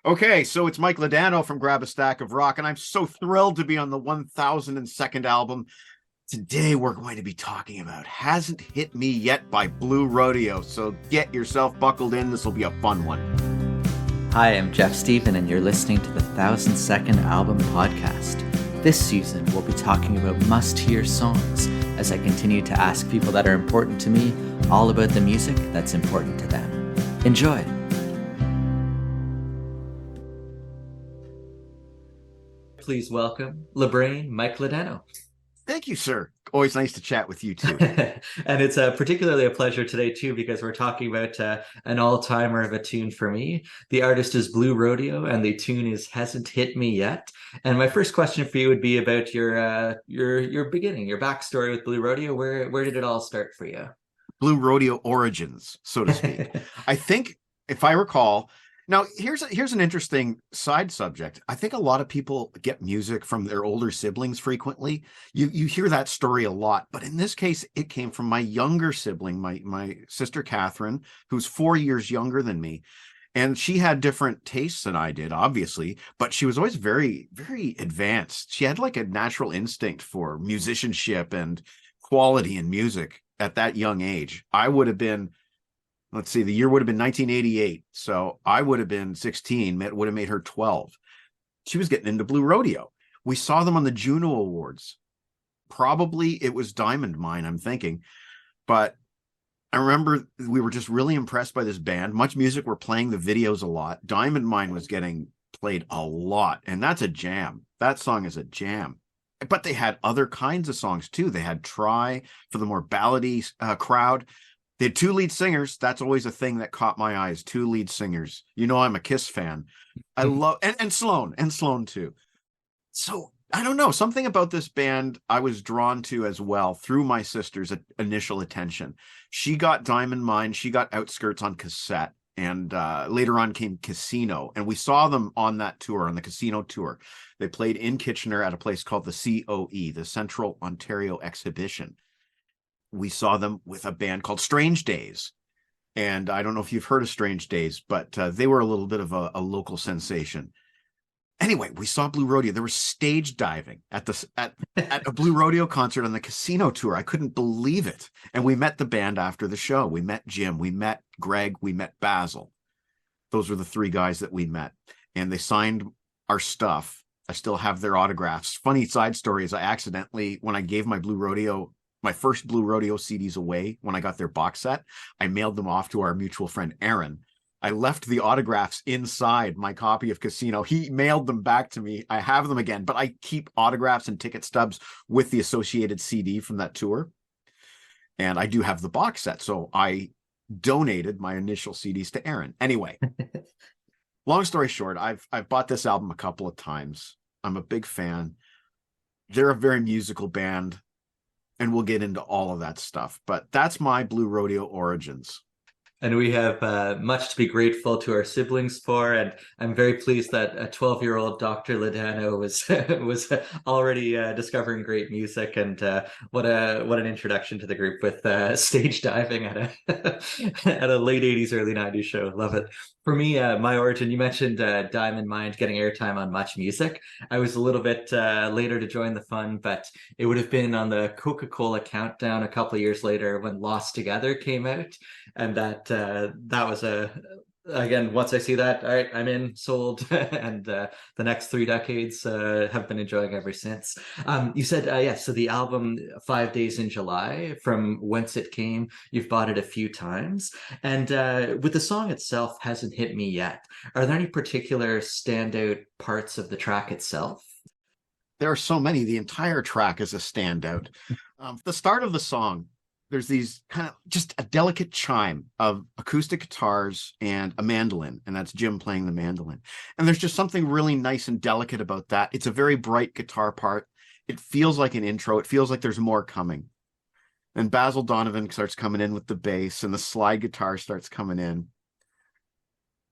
Okay, so it's Mike Ladano from Grab a Stack of Rock, and I'm so thrilled to be on the 1002nd album. Today, we're going to be talking about Hasn't Hit Me Yet by Blue Rodeo, so get yourself buckled in. This will be a fun one. Hi, I'm Jeff Stephen, and you're listening to the 1002nd Album Podcast. This season, we'll be talking about must-hear songs as I continue to ask people that are important to me all about the music that's important to them. Enjoy! Please welcome LeBrain Mike Ladano. Thank you, sir. Always nice to chat with you, too. And it's particularly a pleasure today, too, because we're talking about an all-timer of a tune for me. The artist is Blue Rodeo, and the tune is Hasn't Hit Me Yet. And my first question for you would be about your beginning, your backstory with Blue Rodeo. Where did it all start for you? Blue Rodeo origins, so to speak. I think, if I recall... Now, here's an interesting side subject. I think a lot of people get music from their older siblings frequently. You hear that story a lot, but in this case, it came from my younger sibling, my sister Catherine, who's 4 years younger than me. And she had different tastes than I did, obviously, but she was always very, very advanced. She had like a natural instinct for musicianship and quality in music at that young age. I would have been... Let's see, the year would have been 1988. So I would have been 16. It would have made her 12. She was getting into Blue Rodeo. We saw them on the Juno Awards. Probably it was Diamond Mine, I'm thinking. But I remember we were just really impressed by this band. Much Music were playing the videos a lot. Diamond Mine was getting played a lot. And that's a jam. That song is a jam. But they had other kinds of songs too. They had Try for the more ballady crowd. They had two lead singers. That's always a thing that caught my eyes. Two lead singers. You know, I'm a Kiss fan. I love, and Sloan too. So I don't know, something about this band I was drawn to as well through my sister's initial attention. She got Diamond Mine. She got Outskirts on cassette. And later on came Casino. And we saw them on that tour, on the Casino tour. They played in Kitchener at a place called the COE, the Central Ontario Exhibition. We saw them with a band called Strange Days. And I don't know if you've heard of Strange Days, but they were a little bit of a local sensation. Anyway, we saw Blue Rodeo. There was stage diving at a Blue Rodeo concert on the Casino tour. I couldn't believe it. And we met the band after the show. We met Jim, we met Greg, we met Basil. Those were the three guys that we met. And they signed our stuff. I still have their autographs. Funny side story is I accidentally, when I gave my first Blue Rodeo CDs away, when I got their box set, I mailed them off to our mutual friend, Aaron. I left the autographs inside my copy of Casino. He mailed them back to me. I have them again, but I keep autographs and ticket stubs with the associated CD from that tour. And I do have the box set. So I donated my initial CDs to Aaron. Anyway, long story short, I've bought this album a couple of times. I'm a big fan. They're a very musical band. And we'll get into all of that stuff. But that's my Blue Rodeo origins. And we have much to be grateful to our siblings for. And I'm very pleased that a 12-year-old Dr. Ladano was already discovering great music. And what an introduction to the group with stage diving at a late 80s, early 90s show. Love it. For me, my origin, you mentioned Diamond Mine getting airtime on Much Music. I was a little bit later to join the fun, but it would have been on the Coca-Cola Countdown a couple of years later when Lost Together came out. And that was again, once I see that, all right, I'm in, sold, and the next 3 decades have been enjoying ever since. You said, so the album 5 Days in July, from whence it came, you've bought it a few times. And with the song itself, Hasn't Hit Me Yet, are there any particular standout parts of the track itself? There are so many. The entire track is a standout. The start of the song, there's these kind of just a delicate chime of acoustic guitars and a mandolin, and that's Jim playing the mandolin. And there's just something really nice and delicate about that. It's a very bright guitar part. It feels like an intro. It feels like there's more coming. And Basil Donovan starts coming in with the bass, and the slide guitar starts coming in.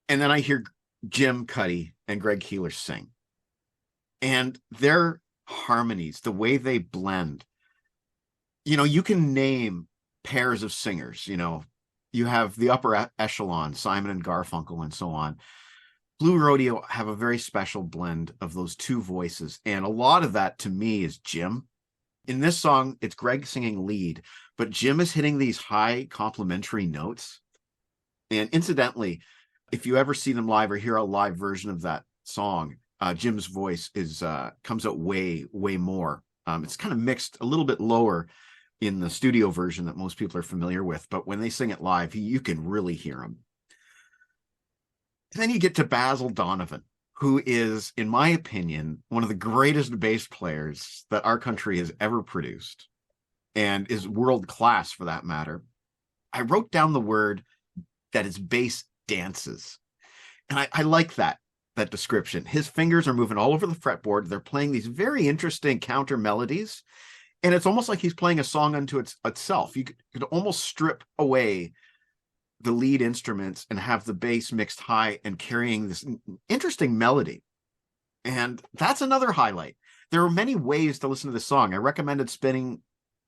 And then I hear Jim Cuddy and Greg Keeler sing. And their harmonies, the way they blend, you can name pairs of singers. You have the upper echelon, Simon and Garfunkel and so on. Blue Rodeo have a very special blend of those two voices. And a lot of that to me is Jim. In this song, it's Greg singing lead, but Jim is hitting these high complementary notes. And incidentally, if you ever see them live or hear a live version of that song, Jim's voice is comes out way, way more. It's kind of mixed a little bit lower in the studio version that most people are familiar with, but when they sing it live, you can really hear him. And then you get to Basil Donovan, who is, in my opinion, one of the greatest bass players that our country has ever produced, and is world class for that matter. I wrote down the word that his bass dances. And I like that description. His fingers are moving all over the fretboard. They're playing these very interesting counter melodies. And it's almost like he's playing a song unto itself. You could almost strip away the lead instruments and have the bass mixed high and carrying this interesting melody. And that's another highlight. There are many ways to listen to this song. I recommended spinning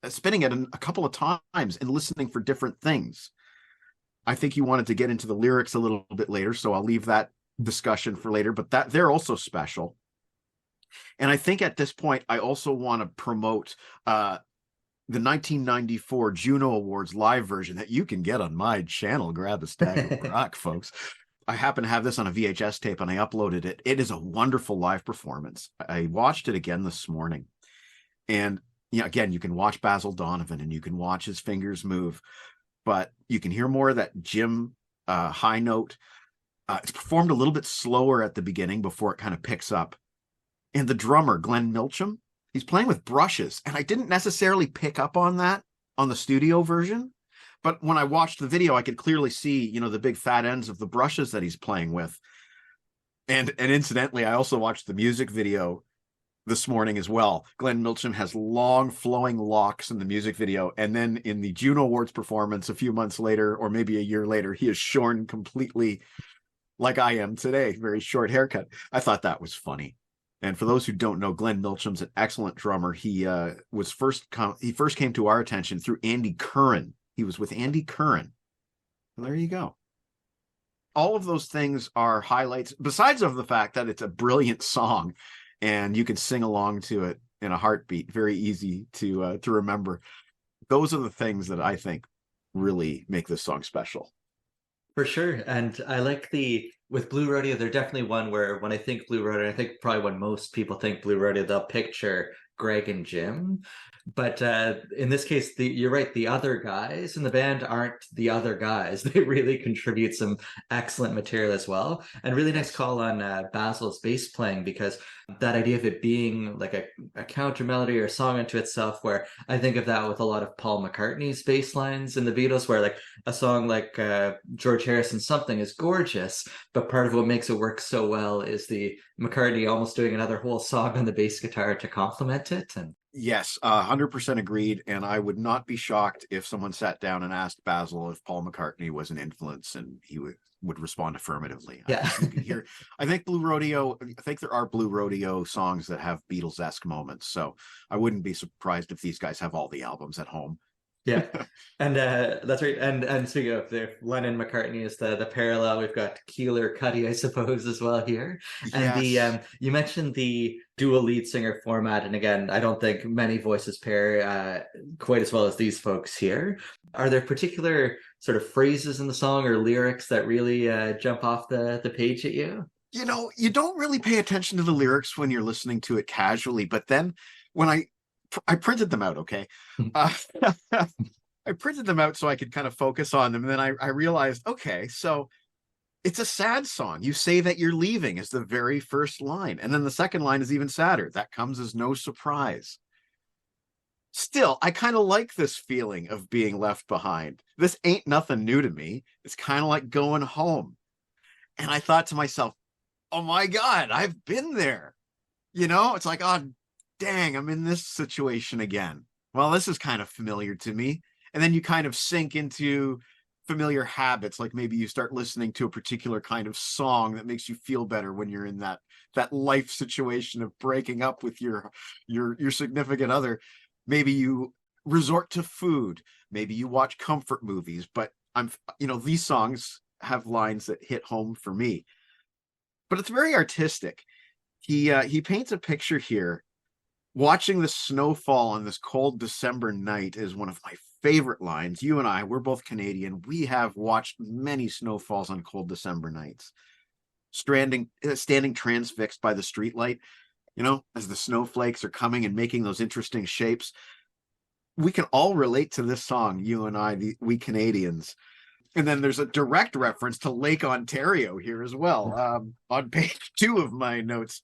it a couple of times and listening for different things. I think you wanted to get into the lyrics a little bit later, so I'll leave that discussion for later, but that they're also special. And I think at this point, I also want to promote the 1994 Juno Awards live version that you can get on my channel. Grab a stack of rock, folks. I happen to have this on a VHS tape and I uploaded it. It is a wonderful live performance. I watched it again this morning. And again, you can watch Basil Donovan and you can watch his fingers move, but you can hear more of that Jim high note. It's performed a little bit slower at the beginning before it kind of picks up. And the drummer, Glenn Milcham, he's playing with brushes. And I didn't necessarily pick up on that on the studio version. But when I watched the video, I could clearly see, the big fat ends of the brushes that he's playing with. And incidentally, I also watched the music video this morning as well. Glenn Milcham has long flowing locks in the music video. And then in the Juno Awards performance a few months later, or maybe a year later, he is shorn completely like I am today. Very short haircut. I thought that was funny. And for those who don't know, Glenn Milcham's an excellent drummer. He first came to our attention through Andy Curran. He was with Andy Curran. Well, there you go. All of those things are highlights, besides of the fact that it's a brilliant song and you can sing along to it in a heartbeat. Very easy to remember. Those are the things that I think really make this song special. For sure. And I like with Blue Rodeo, they're definitely one where when I think Blue Rodeo, I think probably when most people think Blue Rodeo, they'll picture Greg and Jim. But in this case, you're right, the other guys in the band aren't the other guys. They really contribute some excellent material as well. And really nice call on Basil's bass playing, because that idea of it being like a counter melody or a song unto itself, where I think of that with a lot of Paul McCartney's bass lines in the Beatles, where like a song like George Harrison's Something is gorgeous, but part of what makes it work so well is the McCartney almost doing another whole song on the bass guitar to complement it. And yes, 100% agreed. And I would not be shocked if someone sat down and asked Basil if Paul McCartney was an influence, and he would respond affirmatively. Yeah. You can hear, I think there are Blue Rodeo songs that have Beatles-esque moments. So I wouldn't be surprised if these guys have all the albums at home. Yeah, and that's right. And speaking of Lennon McCartney is the parallel. We've got Keeler Cuddy, I suppose, as well here. And Yes. you mentioned the dual lead singer format, and again, I don't think many voices pair quite as well as these folks here. Are there particular sort of phrases in the song or lyrics that really jump off the page at you? You don't really pay attention to the lyrics when you're listening to it casually, but then when I printed them out, okay? I printed them out so I could kind of focus on them. And then I realized, okay, so it's a sad song. You say that you're leaving is the very first line. And then the second line is even sadder. That comes as no surprise. Still, I kind of like this feeling of being left behind. This ain't nothing new to me. It's kind of like going home. And I thought to myself, oh my God, I've been there. It's like, oh, dang, I'm in this situation again. Well, this is kind of familiar to me. And then you kind of sink into familiar habits. Like maybe you start listening to a particular kind of song that makes you feel better when you're in that life situation of breaking up with your significant other. Maybe you resort to food. Maybe you watch comfort movies. But these songs have lines that hit home for me. but it's very artistic. He paints a picture here. Watching the snowfall on this cold December night is one of my favorite lines. You and I, we're both Canadian. We have watched many snowfalls on cold December nights. Standing transfixed by the streetlight, as the snowflakes are coming and making those interesting shapes. We can all relate to this song, you and I, we Canadians. And then there's a direct reference to Lake Ontario here as well. On page 2 of my notes.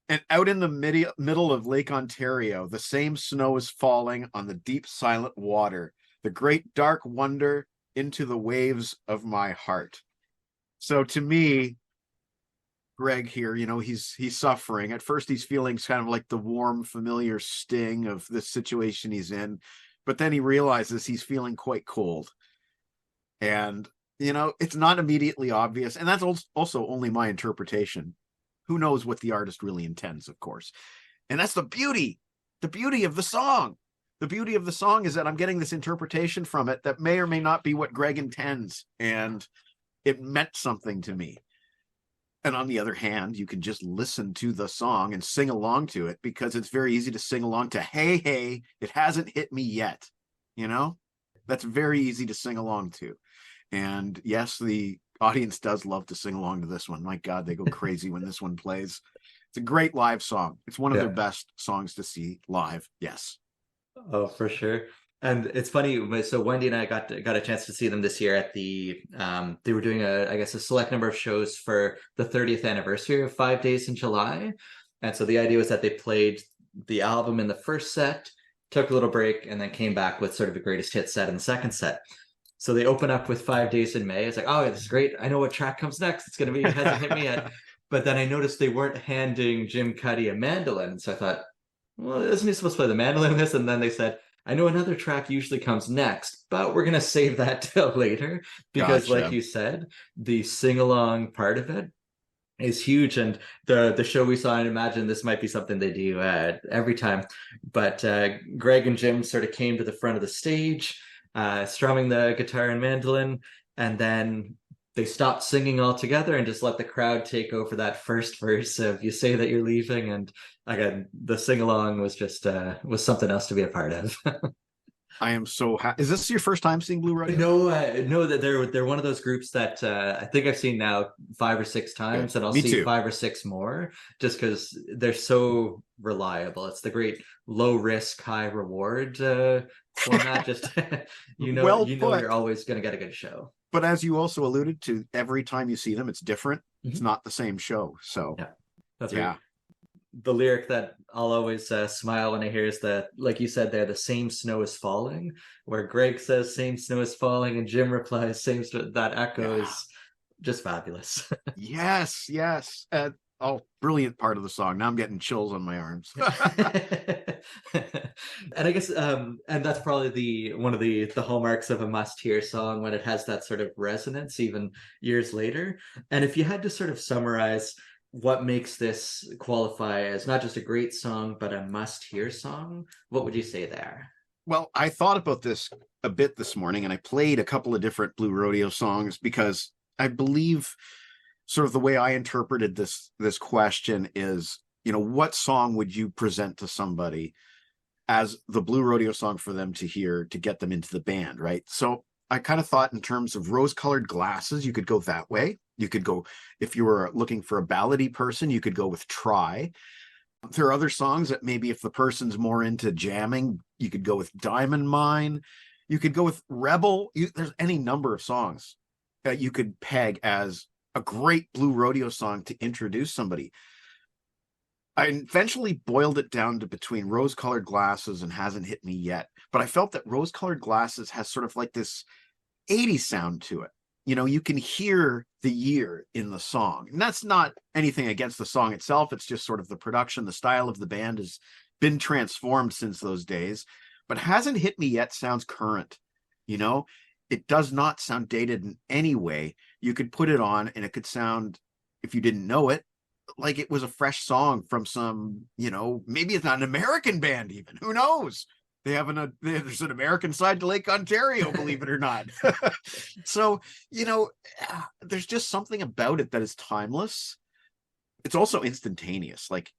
And out in the middle of Lake Ontario, the same snow is falling on the deep, silent water, the great dark wonder into the waves of my heart. So to me, Greg here, he's suffering. At first, he's feeling kind of like the warm, familiar sting of the situation he's in. But then he realizes he's feeling quite cold. And, it's not immediately obvious. And that's also only my interpretation. Who knows what the artist really intends, of course. And that's the beauty of the song. The beauty of the song is that I'm getting this interpretation from it that may or may not be what Greg intends. And it meant something to me. And on the other hand, you can just listen to the song and sing along to it, because it's very easy to sing along to, hey, hey, it hasn't hit me yet. That's very easy to sing along to. And yes, the audience does love to sing along to this one. My God, they go crazy when this one plays. It's a great live song. It's one of their best songs to see live. Yes. Oh, for sure. And it's funny. So Wendy and I got a chance to see them this year at the. They were doing a select number of shows for the 30th anniversary of 5 Days in July, and so the idea was that they played the album in the first set, took a little break, and then came back with sort of the greatest hit set in the second set. So they open up with 5 Days in May. It's like, oh, this is great. I know what track comes next. It's going to be It Hasn't Hit Me Yet. But then I noticed they weren't handing Jim Cuddy a mandolin. So I thought, well, isn't he supposed to play the mandolin in this? And then they said, I know another track usually comes next, but we're going to save that till later. Because like you said, the sing-along part of it is huge. And the show we saw, and imagine this might be something they do every time. But Greg and Jim sort of came to the front of the stage, strumming the guitar and mandolin, and then they stopped singing altogether and just let the crowd take over that first verse of "You Say That You're Leaving." And again, the sing-along was just was something else to be a part of. I am so happy. Is this your first time seeing Blue Rodeo? No, that they're one of those groups that I think I've seen now 5 or 6 times, and I'll see 5 or 6 more, just because they're so reliable. It's the great low risk, high reward format. Just you're always going to get a good show. But as you also alluded to, every time you see them, it's different. Mm-hmm. It's not the same show. So yeah, that's right. The lyric that I'll always smile when I hear is that, like you said there, the same snow is falling, where Greg says same snow is falling and Jim replies same snow. That echo is just fabulous. Yes. Brilliant part of the song. Now I'm getting chills on my arms. And I guess and that's probably one of the hallmarks of a must-hear song, when it has that sort of resonance even years later. And if you had to sort of summarize what makes this qualify as not just a great song, but a must-hear song, what would you say there? Well, I thought about this a bit this morning, and I played a couple of different Blue Rodeo songs, because I believe sort of the way I interpreted this question is, what song would you present to somebody as the Blue Rodeo song for them to hear to get them into the band, right? So I kind of thought in terms of Rose-Colored Glasses, you could go that way. You could go, if you were looking for a ballady person, you could go with Try. There are other songs that maybe if the person's more into jamming, you could go with Diamond Mine. You could go with Rebel. There's any number of songs that you could peg as a great Blue Rodeo song to introduce somebody. I eventually boiled it down to between Rose-Colored Glasses and Hasn't Hit Me Yet. But I felt that Rose-Colored Glasses has sort of like this 80s sound to it. You can hear the year in the song. And that's not anything against the song itself. It's just sort of the production, the style of the band has been transformed since those days. But Hasn't Hit Me Yet sounds current. It does not sound dated in any way. You could put it on and it could sound, if you didn't know it, like it was a fresh song from some, maybe it's not an American band even. Who knows? There's an American side to Lake Ontario, believe it or not. So, there's just something about it that is timeless. it's also instantaneous. Like,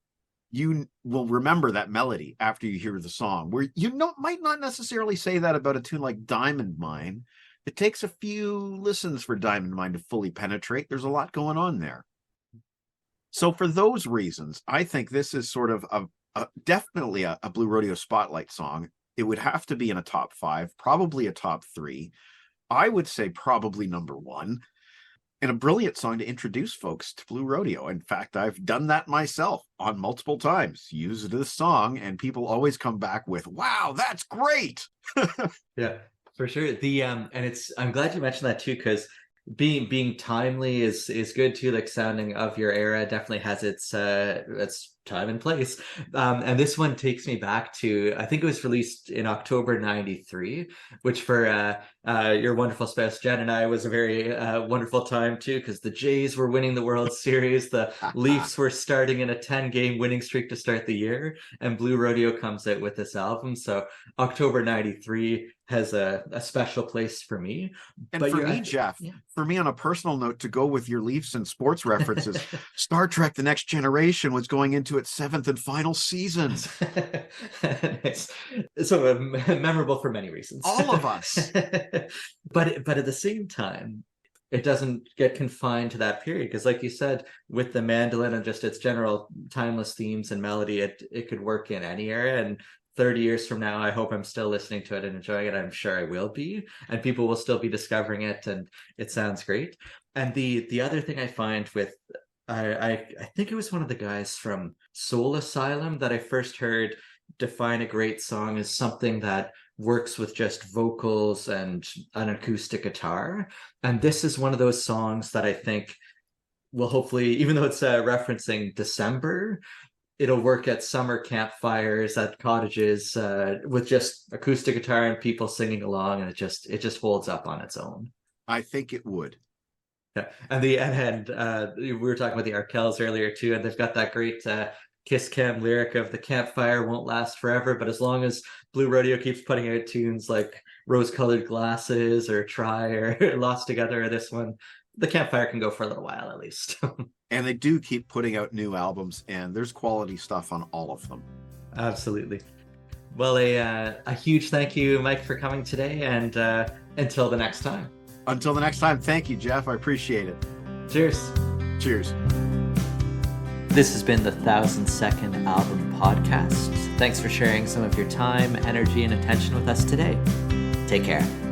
you will remember that melody after you hear the song, where might not necessarily say that about a tune like Diamond Mine. It takes a few listens for Diamond Mine to fully penetrate. There's a lot going on there. So for those reasons, I think this is sort of definitely a Blue Rodeo spotlight song. It would have to be in a top 5, probably a top 3. I would say probably number 1. And a brilliant song to introduce folks to Blue Rodeo. In fact, I've done that myself on multiple times. Used this song, and people always come back with, "Wow, that's great!" Yeah, for sure. I'm glad you mentioned that too, because being timely is good too. Like, sounding of your era definitely has its time and place. And this one takes me back to, I think it was released in October '93, which for your wonderful spouse Jen and I was a very wonderful time too, because the Jays were winning the World Series, the Leafs were starting in a 10-game winning streak to start the year, and Blue Rodeo comes out with this album. So October '93 has a special place for me. And but for me, Jeff, for me, on a personal note, to go with your Leafs and sports references, Star Trek: The Next Generation was going into its 7th and final season. It's so memorable for many reasons. All of us. But at the same time, it doesn't get confined to that period, because like you said, with the mandolin and just its general timeless themes and melody, it could work in any era. And 30 years from now, I hope I'm still listening to it and enjoying it. I'm sure I will be, and people will still be discovering it, and it sounds great. And the other thing I find with, I think it was one of the guys from Soul Asylum that I first heard define a great song as something that works with just vocals and an acoustic guitar. And this is one of those songs that I think will hopefully, even though it's referencing December, it'll work at summer campfires, at cottages, with just acoustic guitar and people singing along, and it just holds up on its own. I think it would. Yeah, and we were talking about the Arkells earlier too, and they've got that great Kiss Cam lyric of "the campfire won't last forever, but as long as Blue Rodeo keeps putting out tunes like Rose-Colored Glasses or Try or Lost Together or this one, the campfire can go for a little while at least." And they do keep putting out new albums, and there's quality stuff on all of them. Absolutely. Well, a huge thank you, Mike, for coming today, and until the next time. Until the next time, thank you, Jeff. I appreciate it. Cheers. Cheers. This has been the 1000-Second Album Podcast. Thanks for sharing some of your time, energy, and attention with us today. Take care.